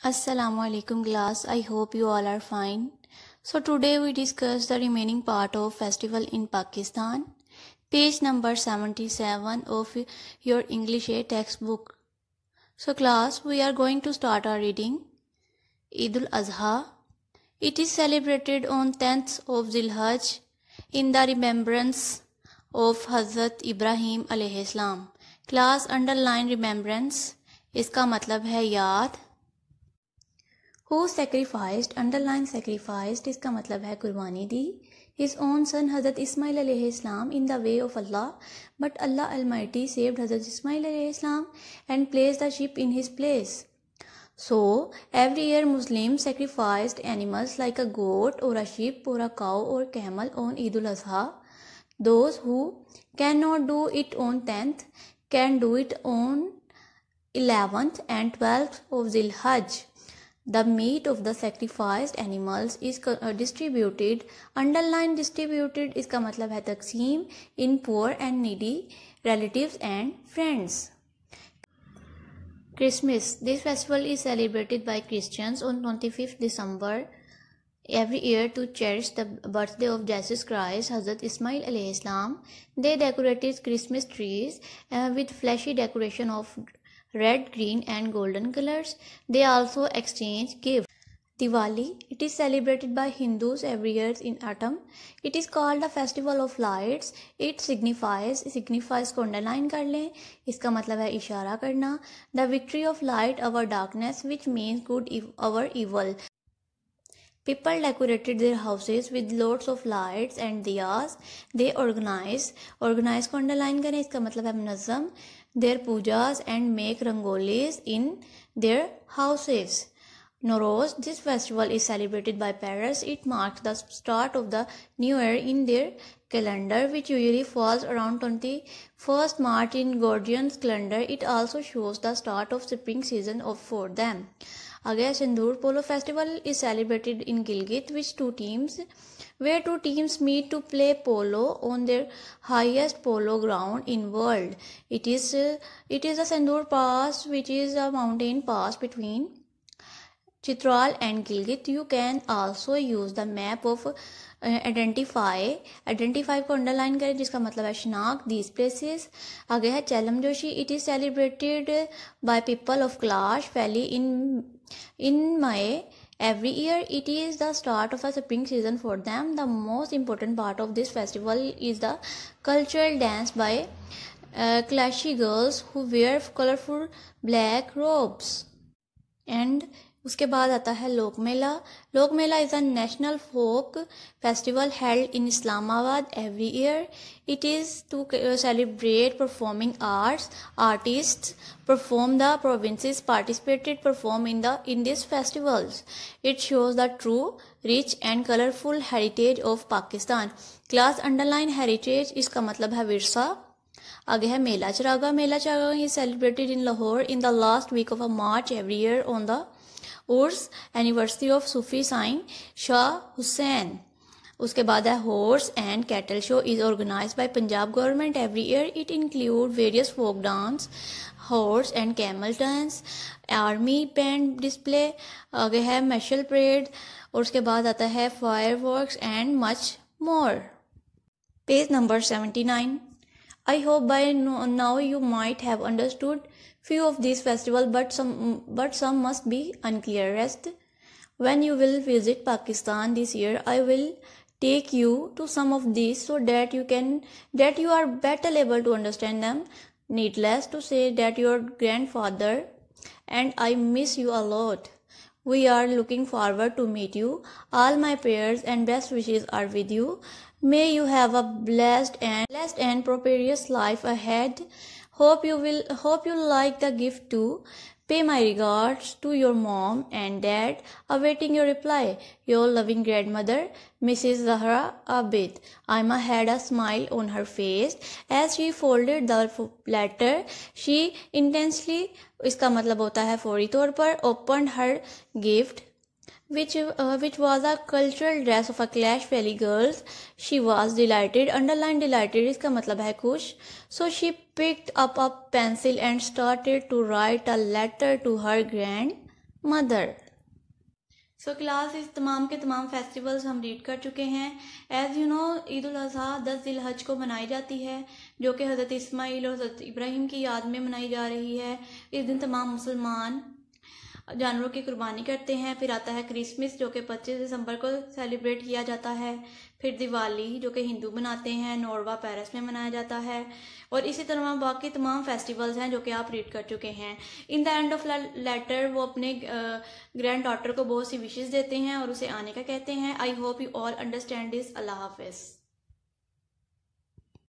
Assalamu alaikum class. I hope you all are fine. So today we discuss the remaining part of festival in Pakistan. Page number 77 of your English A textbook. So class, we are going to start our reading. Eid al-Adha. It is celebrated on 10th of Zilhaj in the remembrance of Hazrat Ibrahim alayhi salam. Class, underline remembrance. इसका मतलब है याद. Who sacrificed, underline sacrificed, इसका मतलब है कुर्बानी दी. His own son Hazrat Ismail alayhi salam in the way of Allah, but Allah Almighty saved Hazrat Ismail alayhi salam and placed the sheep in his place. So every year Muslims sacrificed animals like a goat or a sheep or a cow or camel on Eid al-Adha. Those who cannot do it on 10th can do it on 11th and 12th of Zilhaj. The meat of the sacrificed animals is distributed, underline distributed, इसका मतलब है तकसीम, in poor and needy relatives and friends. Christmas. This festival is celebrated by Christians on 25th December every year to cherish the birthday of Jesus Christ, Hazrat Ismail alayhi salam. They decorated Christmas trees with flashy decoration of red, green and golden colors. They also exchange gifts. Diwali. It is celebrated by Hindus every year in autumn. It is called a festival of lights. It signifies को underline कर लें, इसका मतलब है इशारा करना. The victory of light over darkness, which means good over evil. People decorated their houses with lots of lights and diyas. They organize को underline करें, इसका मतलब है मुनज़्ज़म, their pujas and make rangolis in their houses. Nowruz. This festival is celebrated by parents. It marks the start of the new year in their calendar, which usually falls around 21st March in Gregorian's calendar. It also shows the start of spring season for them. Again, Sindoor Polo Festival is celebrated in Gilgit, where two teams meet to play polo on their highest polo ground in world. It is a Sindoor Pass, which is a mountain pass between Chitral and Gilgit. You can also use the map of identify को underline करें, जिसका मतलब है शनाख्त these places. आगे है Chelam Joshi. It is celebrated by people of Kailash Valley in May. Every year it is the start of a spring season for them. The most important part of this festival is the cultural dance by Kailashi girls who wear colorful black robes. And उसके बाद आता है लोक मेला. लोक मेला is a national folk festival held in Islamabad every year. It is to celebrate performing arts. Artists perform the provinces participated perform in these festivals. It shows the true, rich and colorful heritage of Pakistan. Class underline heritage, इसका मतलब है विरसा. आगे है मेला चरागा. मेला चरागा is celebrated in Lahore in the last week of a March every year on the Urs anniversary of Sufi Saint Shah Hussain. उसके बाद है horse and cattle show is organized by Punjab government every year. It include various folk dance, horse and camel dance, army band display. आगे है martial parade और उसके बाद आता है fireworks and much more. Page number 79. I hope by now you might have understood few of these festivals, but some must be unclear. Rest. When you will visit Pakistan this year, I will take you to some of these so that you are better able to understand them. Needless to say that your grandfather and I miss you a lot. We are looking forward to meet you. All my prayers and best wishes are with you. May you have a blessed and prosperous life ahead. Hope you like the gift too. Pay my regards to your mom and dad. Awaiting your reply. Your loving grandmother, Mrs. Zahra Abid. Aima had a smile on her face as she folded the letter. She intensely, इसका मतलब होता है फौरी तौर पर, opened her gift, which was a cultural dress of a Kailash Valley girls. She was delighted. Underline delighted, इसका मतलब है खुश. So she picked up a pencil and started to write a letter to her grandmother. Mother. So class इस तमाम के तमाम festivals हम read कर चुके हैं। As you know, Eid ul Azha 10 ज़िलहज को मनाई जाती है, जो कि हज़रत इस्माइल और हज़रत इब्राहिम की याद में मनाई जा रही है। इस दिन तमाम मुसलमान जानवरों की कुर्बानी करते हैं। फिर आता है क्रिसमस, जो कि 25 दिसंबर को सेलिब्रेट किया जाता है। फिर दिवाली, जो कि हिंदू मनाते हैं, नोरवा पेरिस में मनाया जाता है। और इसी तरह बाकी तमाम फेस्टिवल्स हैं जो कि आप रीड कर चुके हैं। In the end of letter वो अपने ग्रैंड डॉटर को बहुत सी विशेस देते हैं और उसे आने का कहते हैं। I hope you all understand this. अल्लाह हाफिज़।